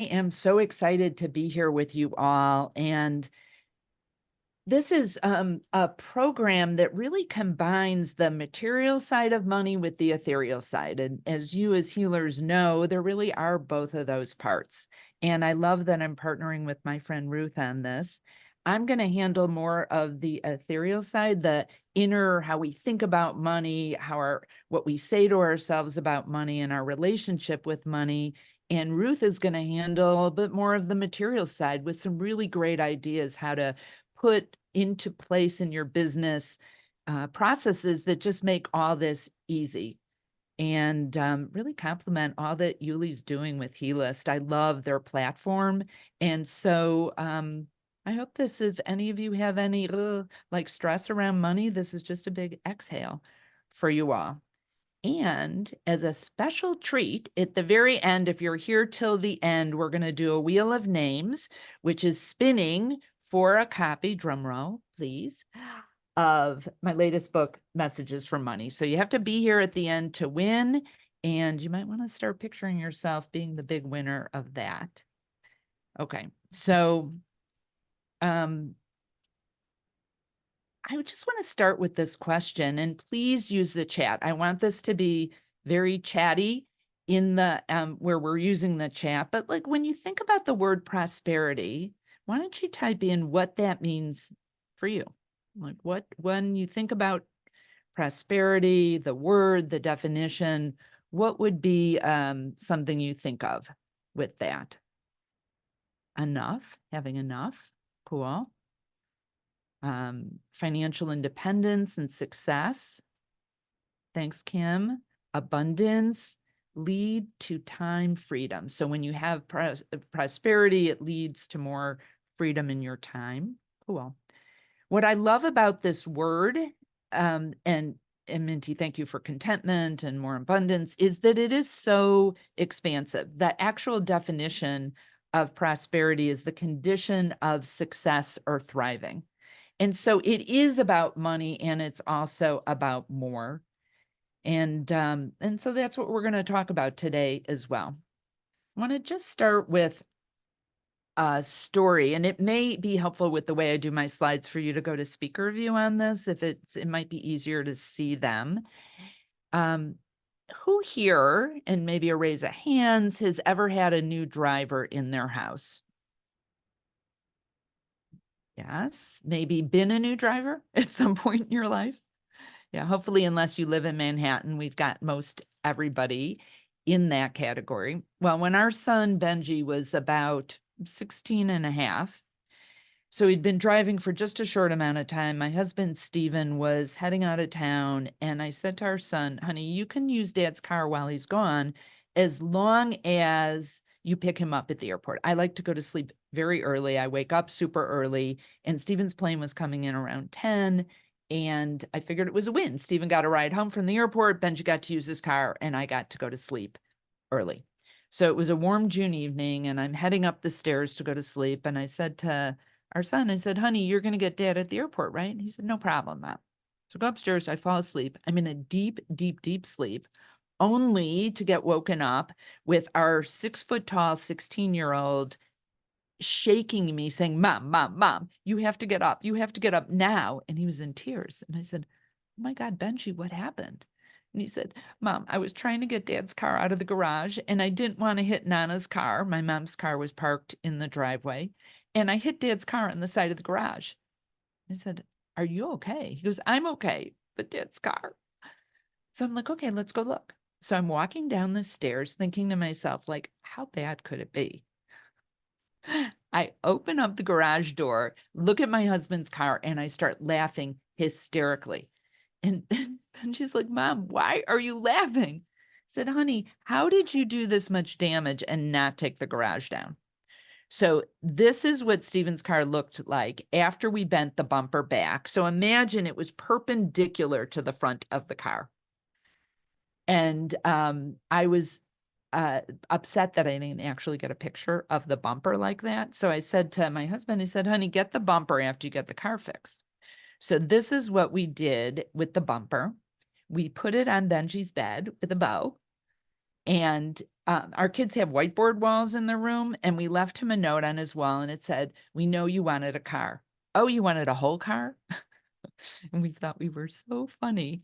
am so excited to be here with you all. And this is a program that really combines the material side of money with the ethereal side. And as you as healers know, there really are both of those parts. And I love that I'm partnering with my friend Ruth on this. I'm going to handle more of the ethereal side, the inner, how we think about money, what we say to ourselves about money and our relationship with money. And Ruth is going to handle a bit more of the material side with some really great ideas how to put into place in your business processes that just make all this easy and really compliment all that Yuli's doing with Heallist. I love their platform. And so I hope this, if any of you have any like stress around money, this is just a big exhale for you all. And as a special treat at the very end, if you're here till the end, we're going to do a wheel of names, which is spinning for a copy, drum roll, please, of my latest book, Messages from Money. So you have to be here at the end to win, and you might want to start picturing yourself being the big winner of that. Okay, so I would just want to start with this question, and please use the chat. I want this to be very chatty in the where we're using the chat. But like when you think about the word prosperity, why don't you type in what that means for you? Like when you think about prosperity, the word, the definition, what would be something you think of with that? Enough, having enough, cool. Financial independence and success. Thanks, Kim. Abundance, lead to time freedom. So when you have prosperity, it leads to more freedom in your time. Cool. What I love about this word, and Minty, thank you for contentment and more abundance, is that it is so expansive. The actual definition of prosperity is the condition of success or thriving. And so it is about money, and it's also about more. And so that's what we're going to talk about today as well. I want to just start with a story, and it may be helpful with the way I do my slides for you to go to speaker view on this, if it might be easier to see them. Who here, and maybe a raise of hands, has ever had a new driver in their house? Yes, maybe been a new driver at some point in your life. Yeah, hopefully, unless you live in Manhattan, we've got most everybody in that category. Well, when our son Benji was about 16 and a half, so he'd been driving for just a short amount of time, my husband Stephen was heading out of town, and I said to our son, honey, you can use dad's car while he's gone as long as you pick him up at the airport. I like to go to sleep very early. I wake up super early, and Stephen's plane was coming in around 10, and I figured it was a win. Stephen got a ride home from the airport, Benji got to use his car, and I got to go to sleep early. So it was a warm June evening, and I'm heading up the stairs to go to sleep, and I said to our son, I said, honey, you're going to get dad at the airport, right? And he said, no problem, Mom. So I go upstairs, I fall asleep. I'm in a deep, deep, deep sleep, only to get woken up with our 6 foot tall 16-year-old shaking me, saying, Mom, Mom, Mom, you have to get up. You have to get up now. And he was in tears. And I said, oh my God, Benji, what happened? And he said, Mom, I was trying to get dad's car out of the garage, and I didn't want to hit Nana's car. My mom's car was parked in the driveway, and I hit dad's car on the side of the garage. I said, are you okay? He goes, I'm okay, but dad's car. So I'm like, okay, let's go look. So I'm walking down the stairs thinking to myself, like, how bad could it be? I open up the garage door, look at my husband's car, and I start laughing hysterically. And she's like, Mom, why are you laughing? I said, honey, how did you do this much damage and not take the garage down? So this is what Stephen's car looked like after we bent the bumper back. So imagine it was perpendicular to the front of the car. And I was upset that I didn't actually get a picture of the bumper like that. So I said to my husband, I said, honey, get the bumper after you get the car fixed. So this is what we did with the bumper. We put it on Benji's bed with a bow. And our kids have whiteboard walls in their room, and we left him a note on his wall, and it said, "We know you wanted a car." "Oh, you wanted a whole car?" And we thought we were so funny.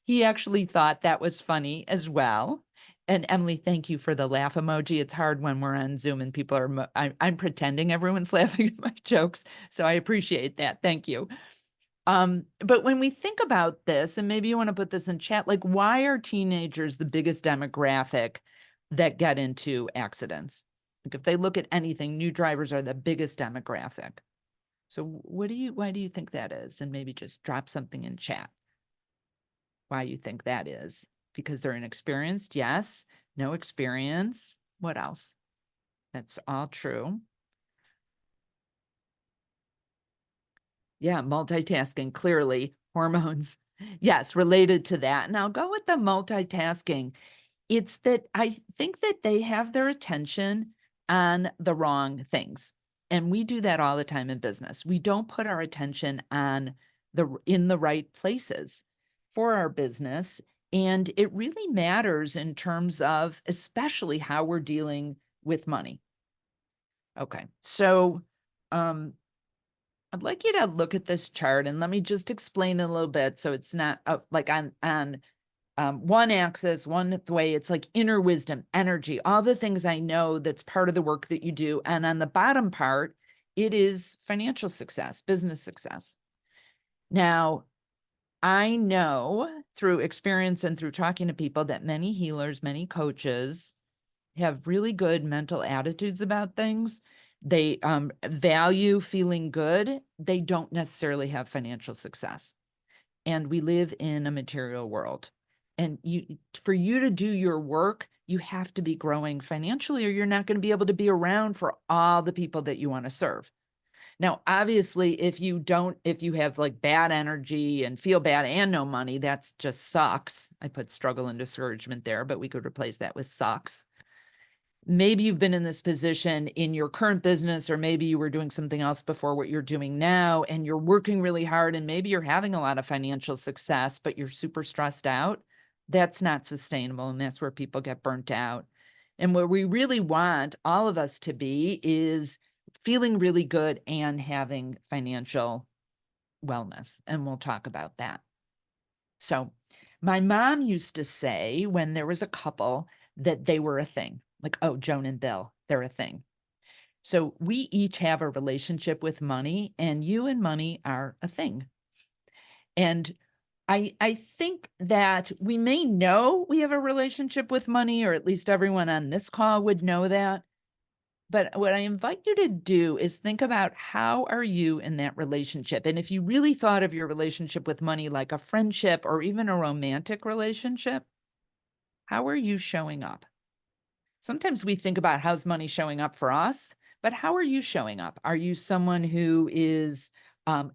He actually thought that was funny as well. And Emily, thank you for the laugh emoji. It's hard when we're on Zoom and people are, I'm pretending everyone's laughing at my jokes. So I appreciate that. Thank you. But when we think about this, and maybe you want to put this in chat, like, why are teenagers the biggest demographic that get into accidents? Like, if they look at anything, new drivers are the biggest demographic. So why do you think that is? And maybe just drop something in chat. Why you think that is? Because they're inexperienced? Yes. No experience? What else? That's all true. Yeah, multitasking, clearly. Hormones. Yes, related to that. And I'll go with the multitasking. It's that I think that they have their attention on the wrong things. And we do that all the time in business. We don't put our attention on in the right places for our business. And it really matters in terms of especially how we're dealing with money. Okay. So I'd like you to look at this chart and let me just explain a little bit. So it's not like on one axis, one way, it's like inner wisdom, energy, all the things I know that's part of the work that you do. And on the bottom part, it is financial success, business success. Now, I know through experience and through talking to people that many healers, many coaches have really good mental attitudes about things. They value feeling good. They don't necessarily have financial success. And we live in a material world. And for you to do your work, you have to be growing financially, or you're not going to be able to be around for all the people that you want to serve. Now, obviously, if you have like bad energy and feel bad and no money, that's just sucks. I put struggle and discouragement there, but we could replace that with sucks. Maybe you've been in this position in your current business, or maybe you were doing something else before what you're doing now, and you're working really hard, and maybe you're having a lot of financial success, but you're super stressed out. That's not sustainable, and that's where people get burnt out. And what we really want all of us to be is feeling really good and having financial wellness, and we'll talk about that. So my mom used to say when there was a couple that they were a thing, like, oh, Joan and Bill, they're a thing. So we each have a relationship with money, and you and money are a thing. And I think that we may know we have a relationship with money, or at least everyone on this call would know that. But what I invite you to do is think about, how are you in that relationship? And if you really thought of your relationship with money like a friendship or even a romantic relationship, how are you showing up? Sometimes we think about how's money showing up for us, but how are you showing up? Are you someone who is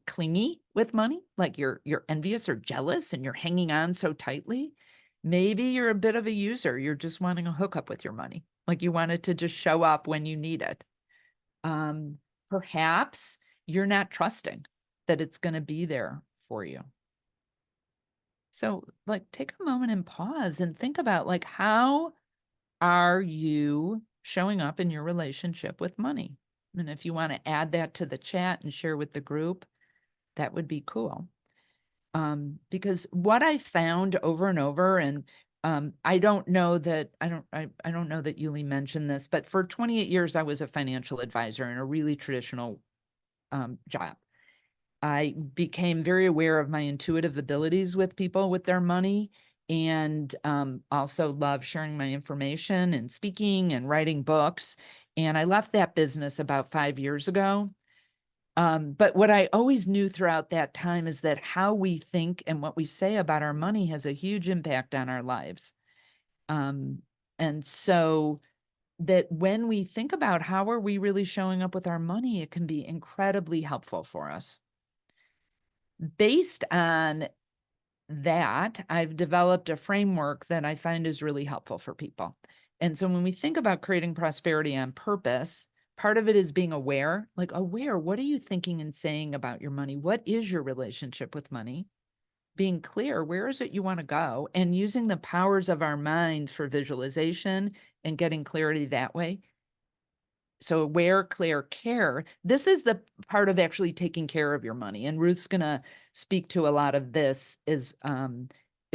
clingy with money, like you're envious or jealous and you're hanging on so tightly? Maybe you're a bit of a user. You're just wanting a hookup with your money, like you want it to just show up when you need it. Perhaps you're not trusting that it's going to be there for you. So, like, take a moment and pause and think about, like, how are you showing up in your relationship with money? And if you want to add that to the chat and share with the group, that would be cool. Because what I found over and over, and I don't know that Yuli mentioned this, but for 28 years, I was a financial advisor in a really traditional job. I became very aware of my intuitive abilities with people with their money, and also love sharing my information and speaking and writing books. And I left that business about 5 years ago. But what I always knew throughout that time is that how we think and what we say about our money has a huge impact on our lives. And so that when we think about how are we really showing up with our money, it can be incredibly helpful for us. Based on that, I've developed a framework that I find is really helpful for people. And so when we think about creating prosperity on purpose, part of it is being aware, like, aware, what are you thinking and saying about your money? What is your relationship with money? being clear, where is it you want to go, and using the powers of our minds for visualization and getting clarity that way. So aware, clear, care. This is the part of actually taking care of your money. And Ruth's going to speak to a lot of this is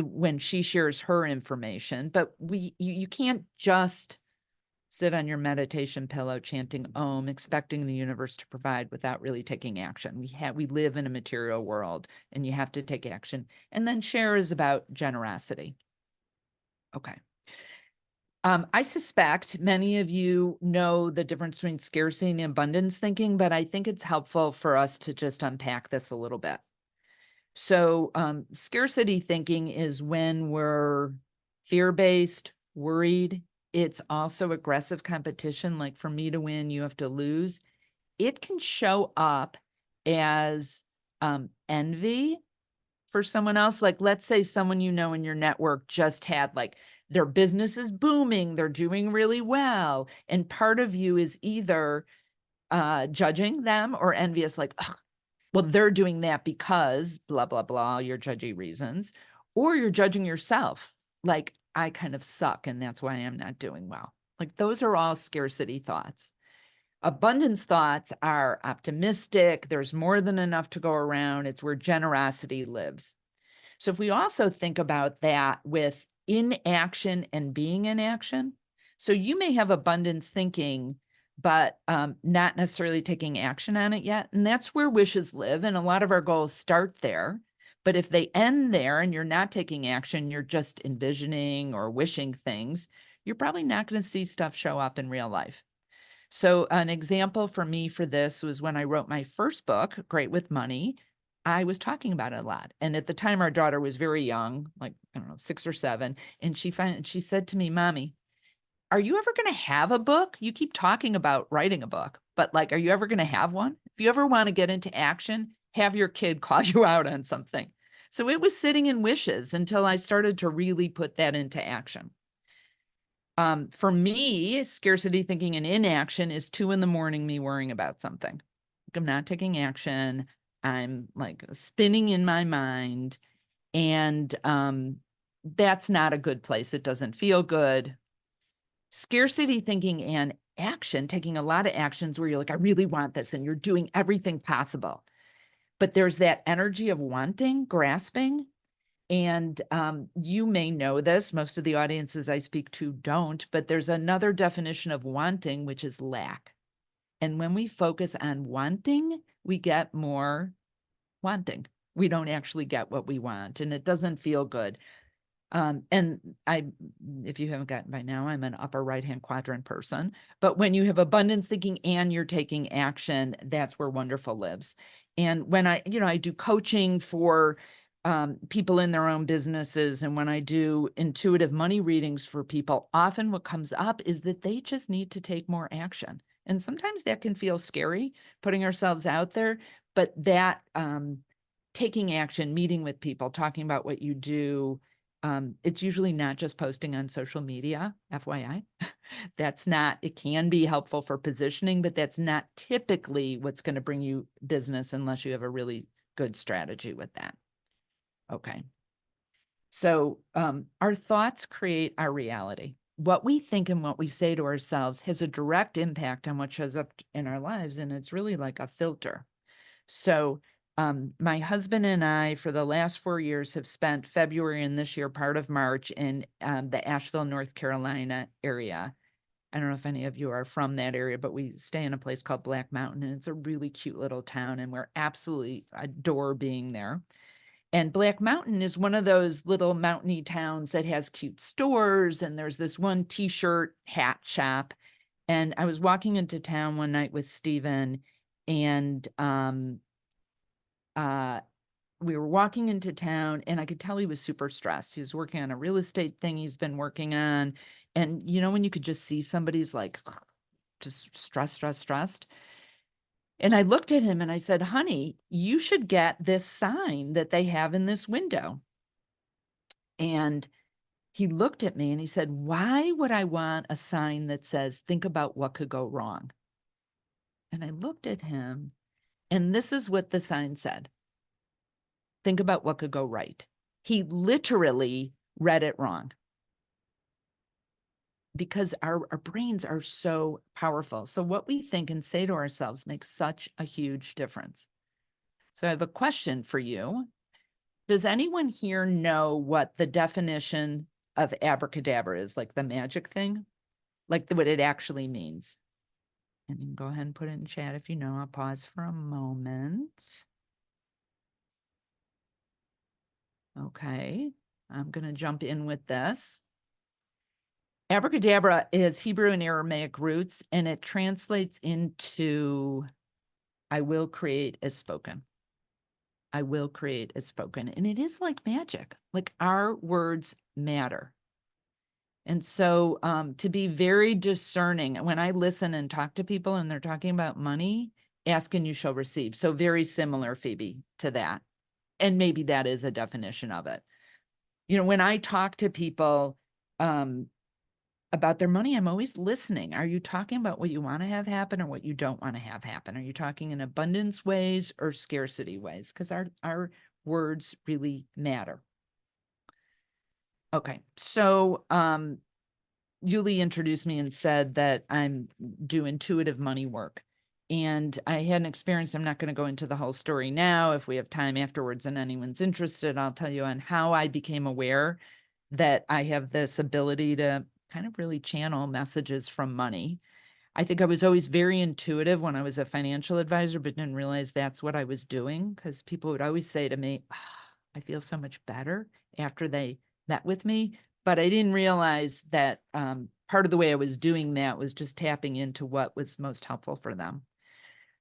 when she shares her information. But you can't just sit on your meditation pillow chanting Om, expecting the universe to provide without really taking action. We live in a material world, and you have to take action. And then share is about generosity. Okay. I suspect many of you know the difference between scarcity and abundance thinking, but I think it's helpful for us to just unpack this a little bit. So scarcity thinking is when we're fear-based, worried. It's also aggressive competition. Like for me to win, you have to lose. It can show up as envy for someone else. Like let's say someone you know in your network just had like their business is booming, they're doing really well. And part of you is either judging them or envious, like, well, they're doing that because blah, blah, blah, your judgy reasons, or you're judging yourself. Like, I kind of suck and that's why I'm not doing well. Like those are all scarcity thoughts. Abundance thoughts are optimistic. There's more than enough to go around. It's where generosity lives. So if we also think about that with inaction and being in action, so you may have abundance thinking, but not necessarily taking action on it yet. And that's where wishes live. And a lot of our goals start there. But if they end there and you're not taking action, you're just envisioning or wishing things, you're probably not going to see stuff show up in real life. So an example for me for this was when I wrote my first book, Great with Money. I was talking about it a lot. And at the time, our daughter was very young, like, I don't know, 6 or 7. And she said to me, Mommy, are you ever going to have a book? You keep talking about writing a book, but like, are you ever going to have one? If you ever want to get into action, have your kid call you out on something. So it was sitting in wishes until I started to really put that into action. For me, scarcity thinking and inaction is 2 a.m, me worrying about something. Like I'm not taking action. I'm like spinning in my mind. And that's not a good place. It doesn't feel good. Scarcity thinking and action, taking a lot of actions where you're like, I really want this, and you're doing everything possible. But there's that energy of wanting, grasping. And you may know this, most of the audiences I speak to don't, but there's another definition of wanting, which is lack. And when we focus on wanting, we get more wanting. We don't actually get what we want, and it doesn't feel good. And if you haven't gotten by now, I'm an upper right-hand quadrant person. But when you have abundance thinking and you're taking action, that's where wonderful lives. And when I do coaching for people in their own businesses, and when I do intuitive money readings for people, often what comes up is that they just need to take more action. And sometimes that can feel scary, putting ourselves out there, but that taking action, meeting with people, talking about what you do, it's usually not just posting on social media, FYI. It can be helpful for positioning, but that's not typically what's going to bring you business unless you have a really good strategy with that. Okay. So our thoughts create our reality. What we think and what we say to ourselves has a direct impact on what shows up in our lives, and it's really like a filter. So my husband and I, for the last 4 years, have spent February and this year part of March in the Asheville, North Carolina area. I don't know if any of you are from that area, but we stay in a place called Black Mountain, and it's a really cute little town, and we're absolutely adore being there. And Black Mountain is one of those little mountainy towns that has cute stores, and there's this one t-shirt hat shop. And I was walking into town one night with Stephen, and we were walking into town, and I could tell he was super stressed. He was working on a real estate thing he's been working on. And when you could just see somebody's like just stressed. And I looked at him and I said, honey, you should get this sign that they have in this window. And he looked at me and he said, why would I want a sign that says, think about what could go wrong? And I looked at him, and this is what the sign said. Think about what could go right. He literally read it wrong because our brains are so powerful. So what we think and say to ourselves makes such a huge difference. So I have a question for you. Does anyone here know what the definition of abracadabra is, like the magic thing? Like what it actually means? And you can go ahead and put it in chat if you know. I'll pause for a moment. Okay, I'm going to jump in with this. Abracadabra is Hebrew and Aramaic roots, and it translates into I will create as spoken. I will create as spoken. And it is like magic, like our words matter. And so to be very discerning, when I listen and talk to people and they're talking about money, ask and you shall receive. So very similar, Phoebe, to that. And maybe that is a definition of it. You know, when I talk to people about their money, I'm always listening. Are you talking about what you want to have happen or what you don't want to have happen? Are you talking in abundance ways or scarcity ways? Because our words really matter. Okay, so Yuli introduced me and said that I'm do intuitive money work. And I had an experience. I'm not going to go into the whole story now. If we have time afterwards and anyone's interested, I'll tell you on how I became aware that I have this ability to kind of really channel messages from money. I think I was always very intuitive when I was a financial advisor, but didn't realize that's what I was doing because people would always say to me, I feel so much better after they met with me. But I didn't realize that part of the way I was doing that was just tapping into what was most helpful for them.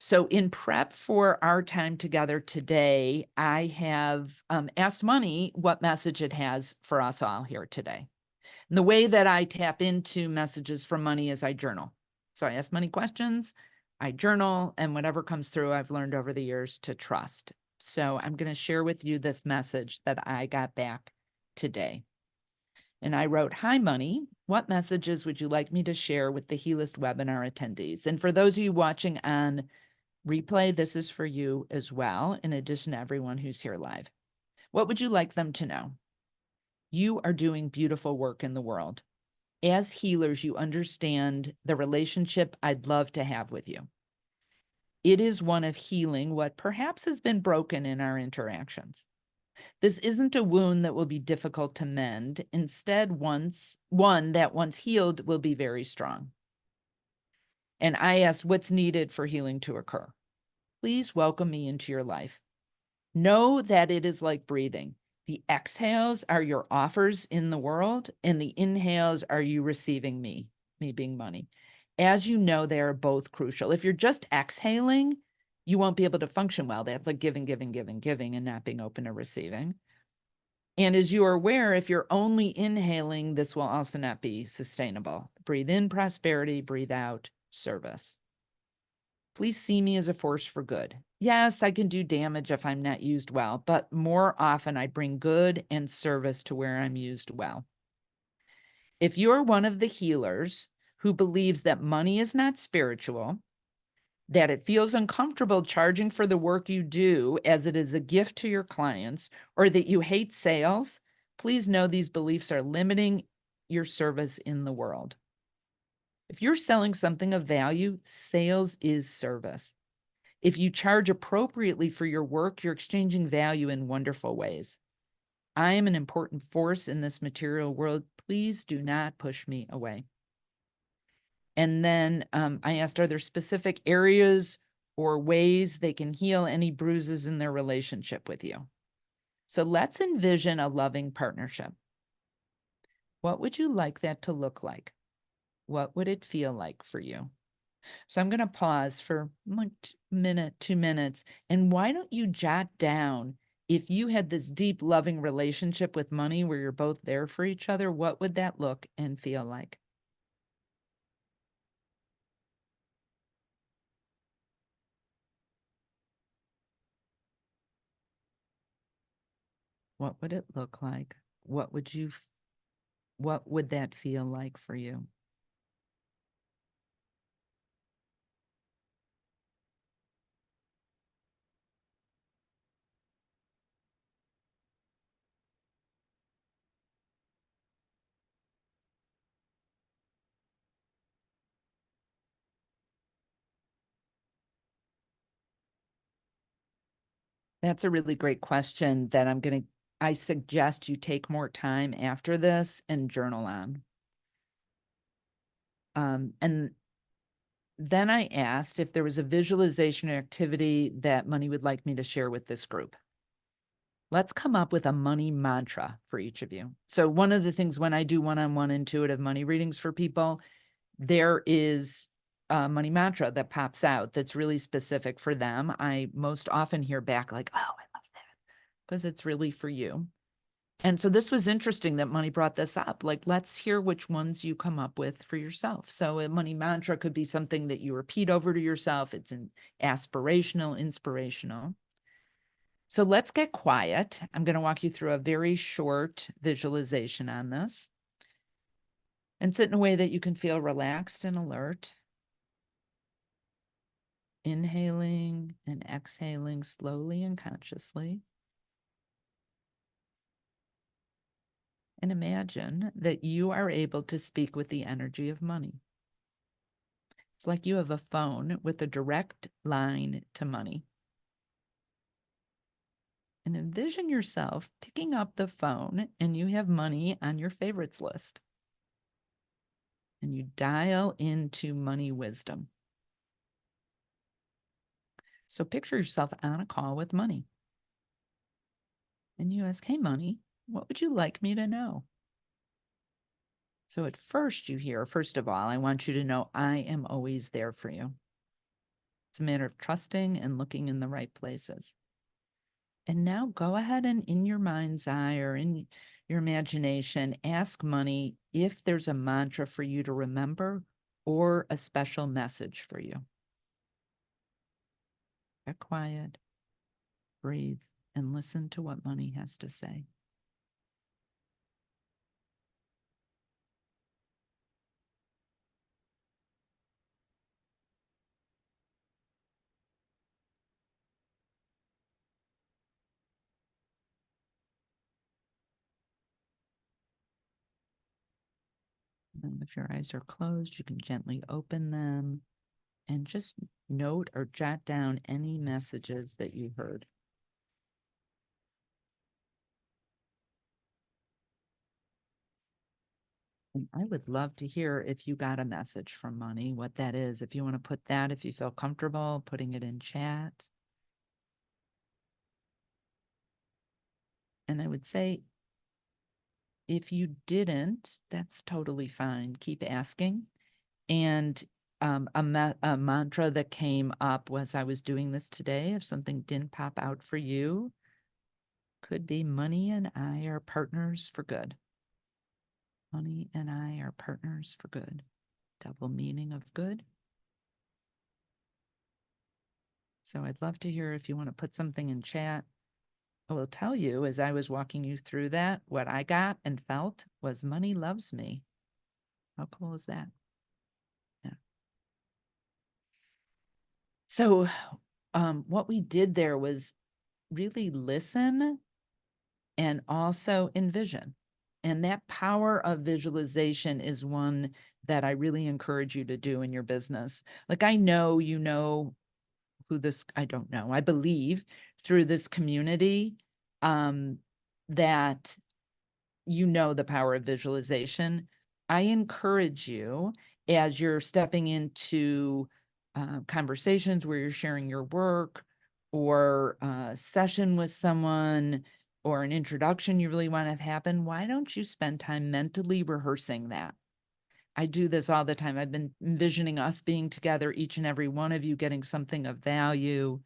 So in prep for our time together today, I have asked Money what message it has for us all here today. And the way that I tap into messages from Money is I journal. So I ask Money questions, I journal, and whatever comes through, I've learned over the years to trust. So I'm going to share with you this message that I got back today. And I wrote, "Hi, Money. What messages would you like me to share with the Heallist webinar attendees?" And for those of you watching on replay, this is for you as well, in addition to everyone who's here live. What would you like them to know? You are doing beautiful work in the world. As healers, you understand the relationship I'd love to have with you. It is one of healing what perhaps has been broken in our interactions. This isn't a wound that will be difficult to mend. Instead, one that once healed will be very strong. And I asked, what's needed for healing to occur? Please welcome me into your life. Know that it is like breathing. The exhales are your offers in the world, and the inhales are you receiving me being Money. As you know, they are both crucial. If you're just exhaling, you won't be able to function well. That's like giving, and not being open to receiving. And as you are aware, if you're only inhaling, this will also not be sustainable. Breathe in prosperity, breathe out service. Please see me as a force for good. Yes, I can do damage if I'm not used well, but more often I bring good and service to where I'm used well. If you're one of the healers who believes that money is not spiritual, that it feels uncomfortable charging for the work you do as it is a gift to your clients, or that you hate sales, please know these beliefs are limiting your service in the world. If you're selling something of value, sales is service. If you charge appropriately for your work, you're exchanging value in wonderful ways. I am an important force in this material world. Please do not push me away. And then I asked, are there specific areas or ways they can heal any bruises in their relationship with you? So let's envision a loving partnership. What would you like that to look like? What would it feel like for you? So I'm going to pause for like 2 minutes. And why don't you jot down, if you had this deep, loving relationship with money where you're both there for each other, what would that look and feel like? What would it look like? What would that feel like for you? That's a really great question that I suggest you take more time after this and journal on. And then I asked if there was a visualization activity that money would like me to share with this group. Let's come up with a money mantra for each of you. So one of the things when I do one-on-one intuitive money readings for people, there is a money mantra that pops out that's really specific for them. I most often hear back like, oh, I love that, because it's really for you. And so this was interesting that Money brought this up. Like, let's hear which ones you come up with for yourself. So a money mantra could be something that you repeat over to yourself. It's an aspirational, inspirational. So let's get quiet. I'm going to walk you through a very short visualization on this. And sit in a way that you can feel relaxed and alert. Inhaling and exhaling slowly and consciously. And imagine that you are able to speak with the energy of money. It's like you have a phone with a direct line to money. And envision yourself picking up the phone and you have money on your favorites list. And you dial into money wisdom. So picture yourself on a call with money. And you ask, hey, money, what would you like me to know? So at first you hear, first of all, I want you to know I am always there for you. It's a matter of trusting and looking in the right places. And now go ahead and in your mind's eye or in your imagination, ask money if there's a mantra for you to remember or a special message for you. Get quiet, breathe, and listen to what money has to say. And if your eyes are closed, you can gently open them and just note or jot down any messages that you heard. And I would love to hear if you got a message from money, what that is. If you want to put that, if you feel comfortable putting it in chat. And I would say, if you didn't, that's totally fine. Keep asking. And a mantra that came up was I was doing this today. If something didn't pop out for you, could be money and I are partners for good. Money and I are partners for good. Double meaning of good. So I'd love to hear if you want to put something in chat. I will tell you, as I was walking you through that, what I got and felt was money loves me. How cool is that? Yeah. So what we did there was really listen and also envision. And that power of visualization is one that I really encourage you to do in your business. Like, I know you know who this, I don't know, I believe through this community that you know the power of visualization. I encourage you, as you're stepping into conversations where you're sharing your work or a session with someone or an introduction you really want to have happen, why don't you spend time mentally rehearsing that? I do this all the time. I've been envisioning us being together, each and every one of you getting something of value.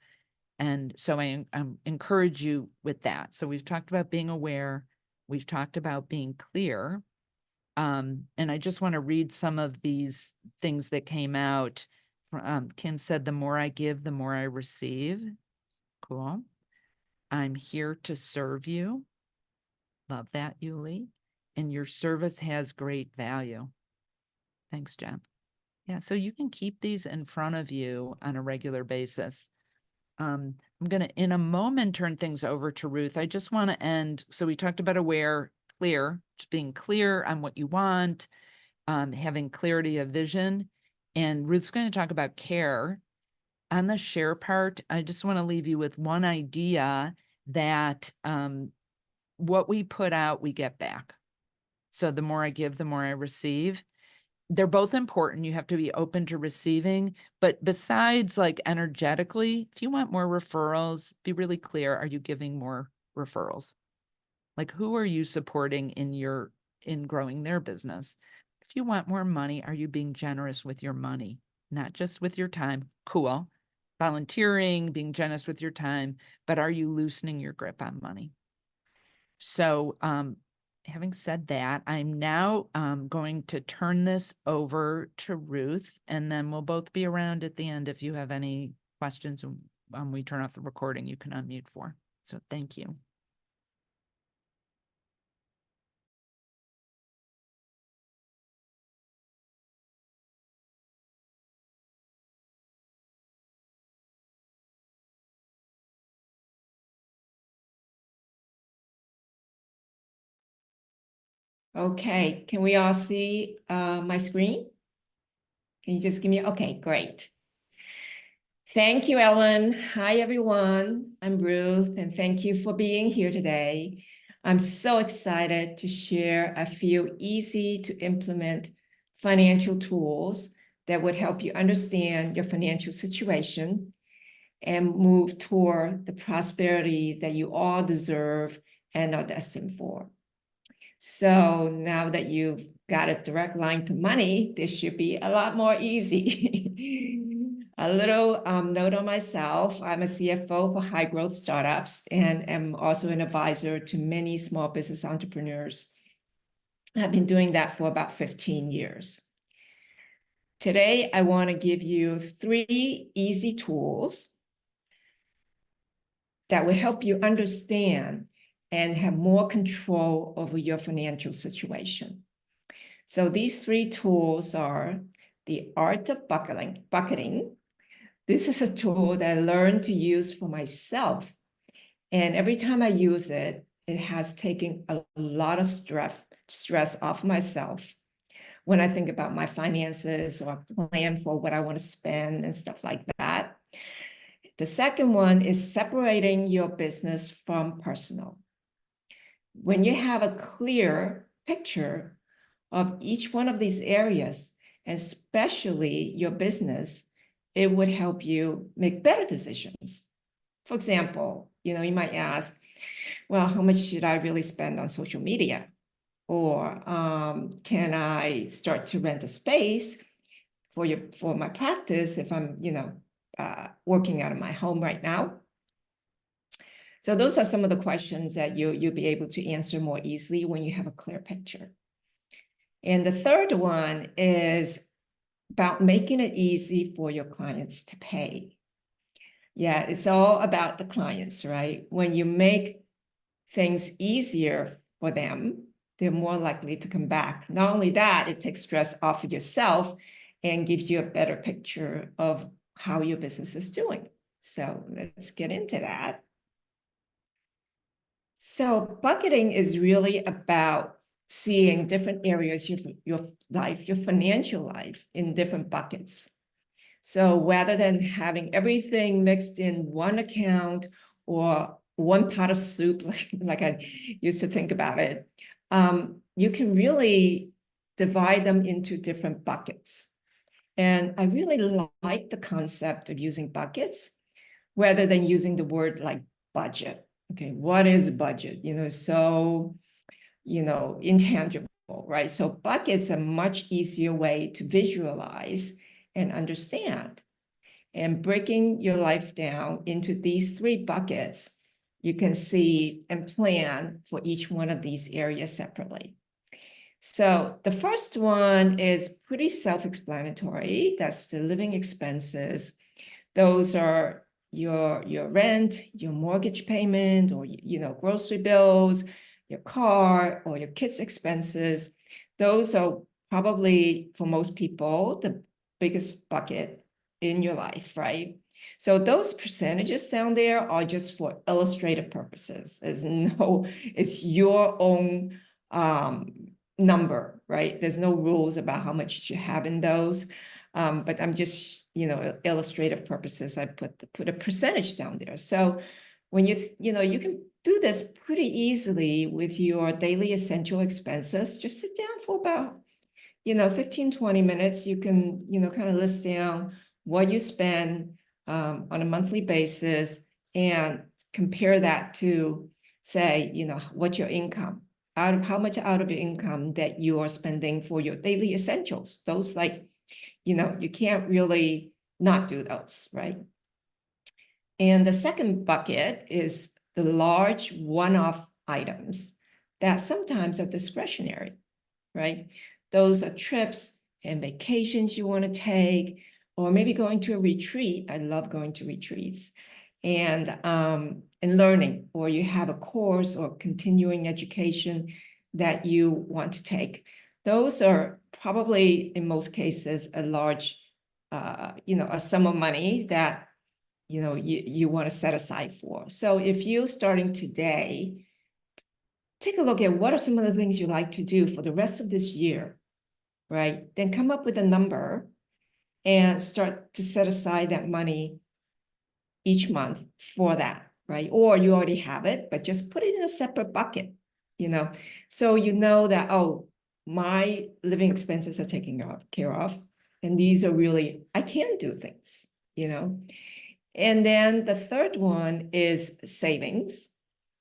And so I encourage you with that. So we've talked about being aware. We've talked about being clear. And I just want to read some of these things that came out. Kim said, the more I give, the more I receive. Cool. I'm here to serve you. Love that, Yuli. And your service has great value. Thanks, Jen. Yeah, so you can keep these in front of you on a regular basis. I'm going to, in a moment, turn things over to Ruth. I just want to end. So we talked about aware, clear, just being clear on what you want, having clarity of vision. And Ruth's going to talk about care. on the share part, I just want to leave you with one idea that what we put out, we get back. So the more I give, the more I receive. They're both important. You have to be open to receiving. But besides, like, energetically, if you want more referrals, be really clear. Are you giving more referrals? Like, who are you supporting in growing their business? If you want more money, are you being generous with your money? Not just with your time. Cool. Volunteering, being generous with your time, but are you loosening your grip on money? So, having said that, I'm now going to turn this over to Ruth, and then we'll both be around at the end if you have any questions when we turn off the recording, you can unmute for. So thank you. Okay, can we all see my screen? Can you just give me, okay, great. Thank you, Ellen. Hi, everyone. I'm Ruth, and thank you for being here today. I'm so excited to share a few easy to implement financial tools that would help you understand your financial situation and move toward the prosperity that you all deserve and are destined for. So now that you've got a direct line to money, this should be a lot more easy. A little note on myself. I'm a CFO for high growth startups and am also an advisor to many small business entrepreneurs. I've been doing that for about 15 years. Today, I want to give you 3 easy tools that will help you understand and have more control over your financial situation. So these 3 tools are the art of bucketing. This is a tool that I learned to use for myself. And every time I use it, it has taken a lot of stress off myself when I think about my finances or plan for what I want to spend and stuff like that. The second one is separating your business from personal. When you have a clear picture of each one of these areas, especially your business, it would help you make better decisions. For example, you might ask, well, how much should I really spend on social media? Or can I start to rent a space for my practice if I'm, working out of my home right now? So those are some of the questions that you'll be able to answer more easily when you have a clear picture. And the third one is about making it easy for your clients to pay. Yeah, it's all about the clients, right? When you make things easier for them, they're more likely to come back. Not only that, it takes stress off of yourself and gives you a better picture of how your business is doing. So let's get into that. So bucketing is really about seeing different areas of your life, your financial life, in different buckets. So rather than having everything mixed in one account or one pot of soup, like I used to think about it, you can really divide them into different buckets. And I really like the concept of using buckets rather than using the word like budget. Okay, what is budget? So, intangible, right? So buckets are a much easier way to visualize and understand. And breaking your life down into these 3 buckets, you can see and plan for each one of these areas separately. So the first one is pretty self-explanatory. That's the living expenses. Those are your rent, your mortgage payment, or grocery bills, your car, or your kids' expenses. Those are probably, for most people, the biggest bucket in your life, right? So those percentages down there are just for illustrative purposes. It's your own number, right? There's no rules about how much you should have in those. But I'm just, illustrative purposes, I put a percentage down there. So when you can do this pretty easily with your daily essential expenses. Just sit down for about, 15, 20 minutes. You can, kind of list down what you spend on a monthly basis and compare that to, say, what's your income, how much out of your income that you are spending for your daily essentials. Those, like, you can't really not do those, right? And the second bucket is the large one-off items that sometimes are discretionary, right? Those are trips and vacations you want to take, or maybe going to a retreat. I love going to retreats, and learning, or you have a course or continuing education that you want to take. Those are probably, in most cases, a large, a sum of money that you want to set aside for. So if you're starting today, take a look at what are some of the things you like to do for the rest of this year, right? Then come up with a number and start to set aside that money each month for that, right? Or you already have it, but just put it in a separate bucket, so that, oh, my living expenses are taken care of, and these are really, I can do things, And then the third one is savings.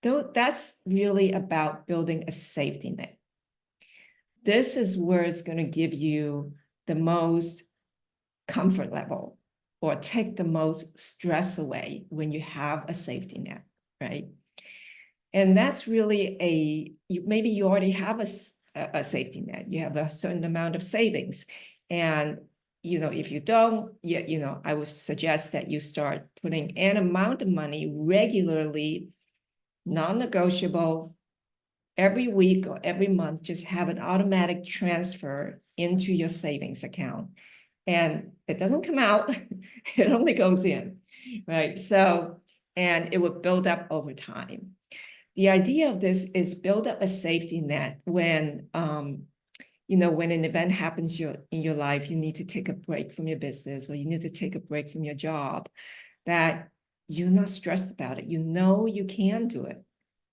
Though that's really about building a safety net. This is where it's going to give you the most comfort level, or take the most stress away when you have a safety net, right? And that's really maybe you already have a safety net. You have a certain amount of savings. And, if you don't, I would suggest that you start putting an amount of money regularly, non-negotiable, every week or every month. Just have an automatic transfer into your savings account. And it doesn't come out, it only goes in, right? So, and it will build up over time. The idea of this is build up a safety net when, when an event happens in your life, you need to take a break from your business, or you need to take a break from your job, that you're not stressed about it. You can do it.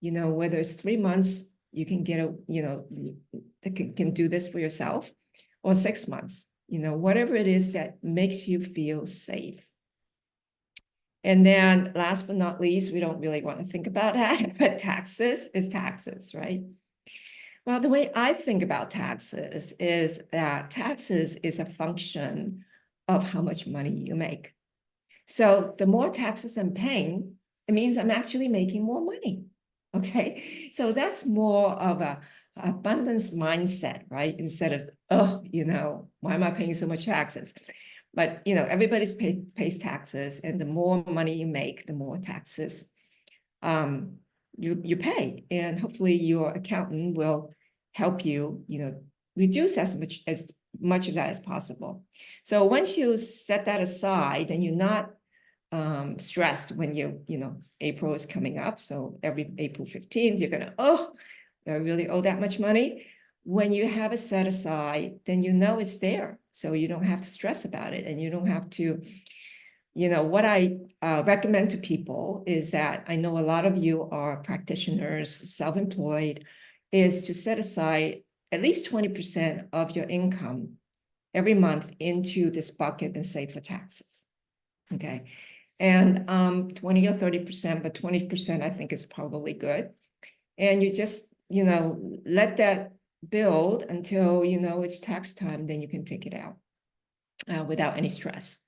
Whether it's 3 months, you can get can do this for yourself, or 6 months, whatever it is that makes you feel safe. And then last but not least, we don't really want to think about that, but taxes is taxes, right? Well, the way I think about taxes is that taxes is a function of how much money you make. So the more taxes I'm paying, it means I'm actually making more money. Okay, so that's more of a abundance mindset, right? Instead of, oh, why am I paying so much taxes? But everybody's pays taxes, and the more money you make, the more taxes you pay, and hopefully your accountant will help you, reduce as much of that as possible. So once you set that aside, then you're not stressed when April is coming up. So every April 15th, you're gonna, oh, I really owe that much money. When you have it set aside, then it's there. So you don't have to stress about it, and you don't have to, what I recommend to people is that, I know a lot of you are practitioners, self-employed, is to set aside at least 20% of your income every month into this bucket and save for taxes. Okay. And 20 or 30%, but 20% I think is probably good. And you just, let that build until, it's tax time, then you can take it out without any stress.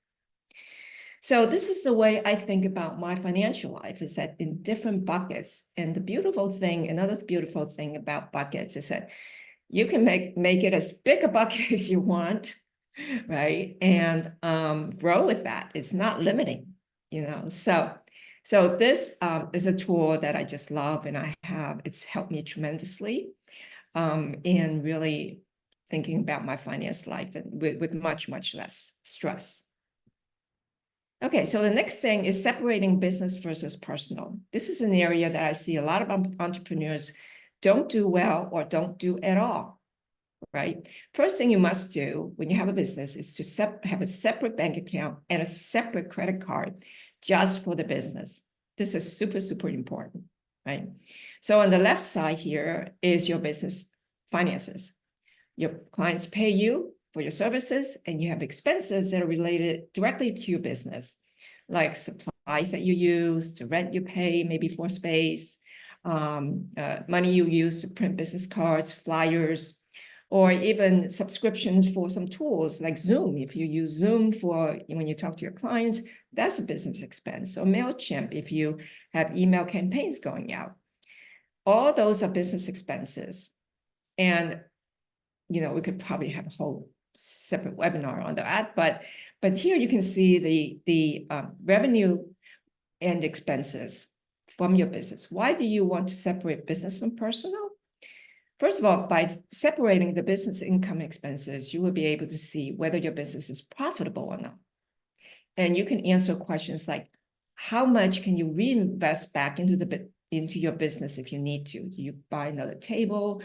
So this is the way I think about my financial life, is that in different buckets. And the beautiful thing, another beautiful thing about buckets, is that you can make it as big a bucket as you want, right? And grow with that. It's not limiting, So this is a tool that I just love, and it's helped me tremendously in really thinking about my finance life, and with much, much less stress. Okay, so the next thing is separating business versus personal. This is an area that I see a lot of entrepreneurs don't do well, or don't do at all, right? First thing you must do when you have a business is to have a separate bank account and a separate credit card just for the business. This is super, super important, right? So on the left side here is your business finances. Your clients pay you for your services, and you have expenses that are related directly to your business, like supplies that you use, the rent you pay, maybe for space, money you use to print business cards, flyers, or even subscriptions for some tools like Zoom. If you use Zoom for when you talk to your clients, that's a business expense. Or MailChimp, if you have email campaigns going out. All those are business expenses. And, we could probably have a whole separate webinar on that. But here you can see the revenue and expenses from your business. Why do you want to separate business from personal? First of all, by separating the business income expenses, you will be able to see whether your business is profitable or not. And you can answer questions like, how much can you reinvest back into your business if you need to? Do you buy another table?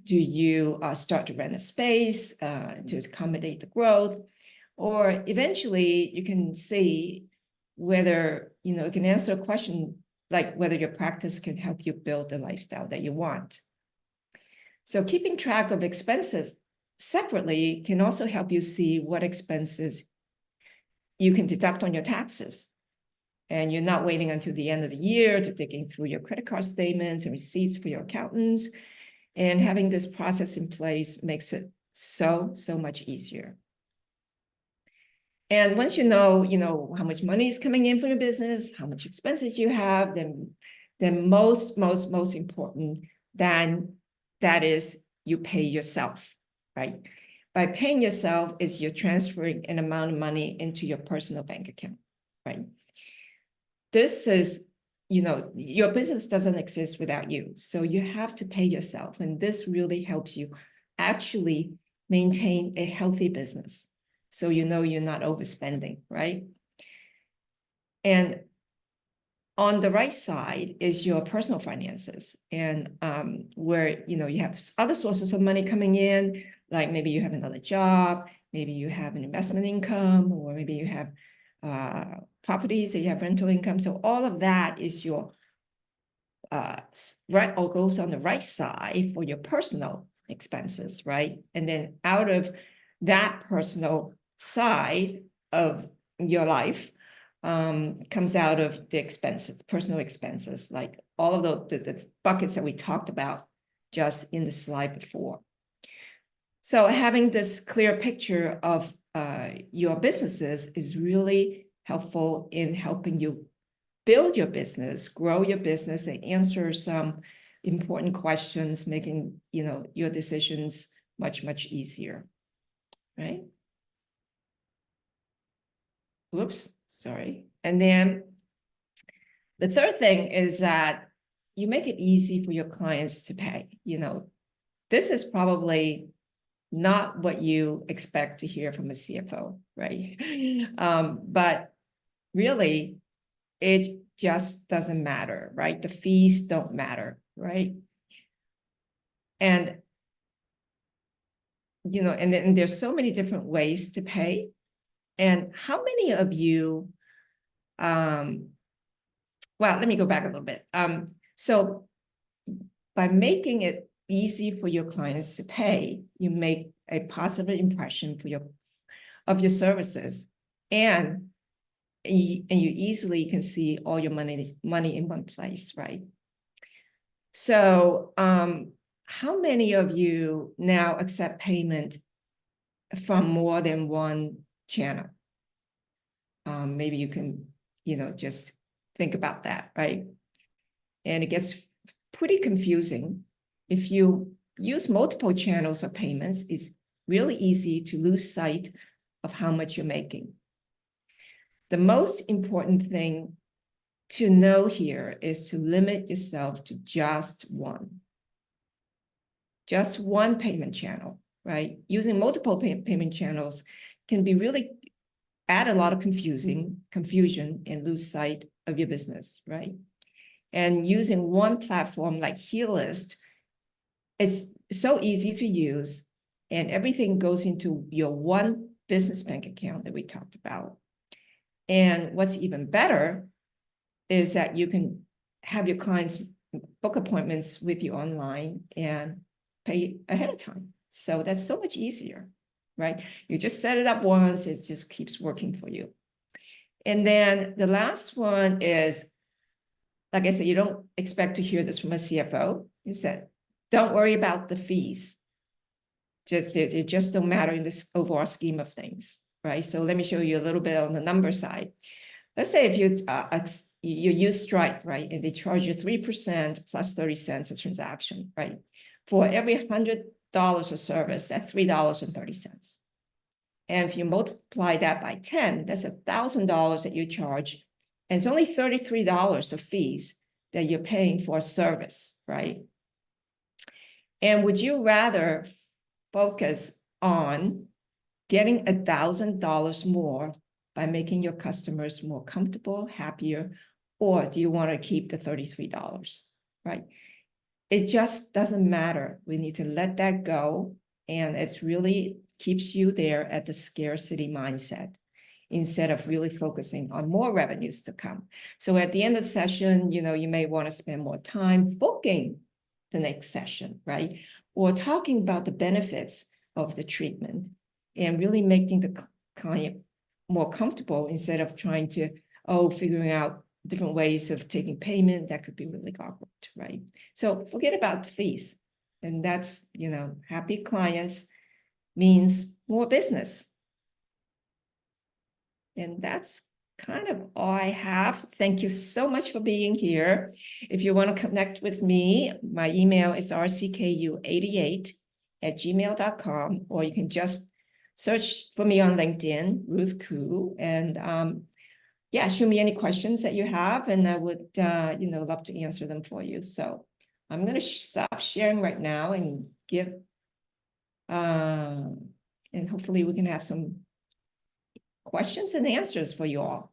Do you start to rent a space to accommodate the growth? Or eventually you can see whether, you can answer a question like whether your practice can help you build the lifestyle that you want. So keeping track of expenses separately can also help you see what expenses you can deduct on your taxes. And you're not waiting until the end of the year to digging through your credit card statements and receipts for your accountants. And having this process in place makes it so much easier. And once you know how much money is coming in from your business, how much expenses you have, then most important than that is you pay yourself, right? By paying yourself is you're transferring an amount of money into your personal bank account, right? This is, your business doesn't exist without you. So you have to pay yourself. And this really helps you actually maintain a healthy business. So you're not overspending, right? And on the right side is your personal finances, and where you have other sources of money coming in, like maybe you have another job, maybe you have an investment income, or maybe you have properties that you have rental income. So all of that is your right, or goes on the right side for your personal expenses, right? And then out of that personal side of your life comes out of the expenses, personal expenses, like all of the buckets that we talked about just in the slide before. So having this clear picture of your businesses is really helpful in helping you build your business, grow your business, and answer some important questions, making your decisions much easier, right? Whoops, sorry. And then the third thing is that you make it easy for your clients to pay. This is probably not what you expect to hear from a CFO, right? But really, it just doesn't matter, right? The fees don't matter, right? And, and then there's so many different ways to pay. And how many of you, well, let me go back a little bit. So by making it easy for your clients to pay, you make a positive impression of your services, and you easily can see all your money in one place, right? So how many of you now accept payment from more than one channel? Maybe you can, just think about that, right? And it gets pretty confusing. If you use multiple channels of payments, it's really easy to lose sight of how much you're making. The most important thing to know here is to limit yourself to just one payment channel, right? Using multiple payment channels can be really add a lot of confusion and lose sight of your business, right? And using one platform like Heallist, it's so easy to use and everything goes into your one business bank account that we talked about. And what's even better is that you can have your clients book appointments with you online and pay ahead of time. So that's so much easier, right? You just set it up once, it just keeps working for you. And then the last one is, like I said, you don't expect to hear this from a CFO. Is that don't worry about the fees. It just don't matter in this overall scheme of things, right? So let me show you a little bit on the number side. Let's say if you use Stripe, right, and they charge you 3% plus 30 cents a transaction, right? For every $100 of service, that's $3.30. And if you multiply that by 10, that's $1,000 that you charge. And it's only $33 of fees that you're paying for a service, right? And would you rather focus on getting $1,000 more by making your customers more comfortable, happier, or do you want to keep the $33, right? It just doesn't matter. We need to let that go. And it's really keeps you there at the scarcity mindset instead of really focusing on more revenues to come. So at the end of the session, you may want to spend more time booking the next session, right? Or talking about the benefits of the treatment and really making the client more comfortable instead of trying to, figuring out different ways of taking payment. That could be really awkward, right? So forget about the fees. And that's, happy clients means more business. And that's kind of all I have. Thank you so much for being here. If you want to connect with me, my email is rcku88@gmail.com, or you can just search for me on LinkedIn, Ruth Ku, and shoot me any questions that you have, and I would, love to answer them for you. So I'm going to stop sharing right now and give, and hopefully we can have some questions and answers for you all.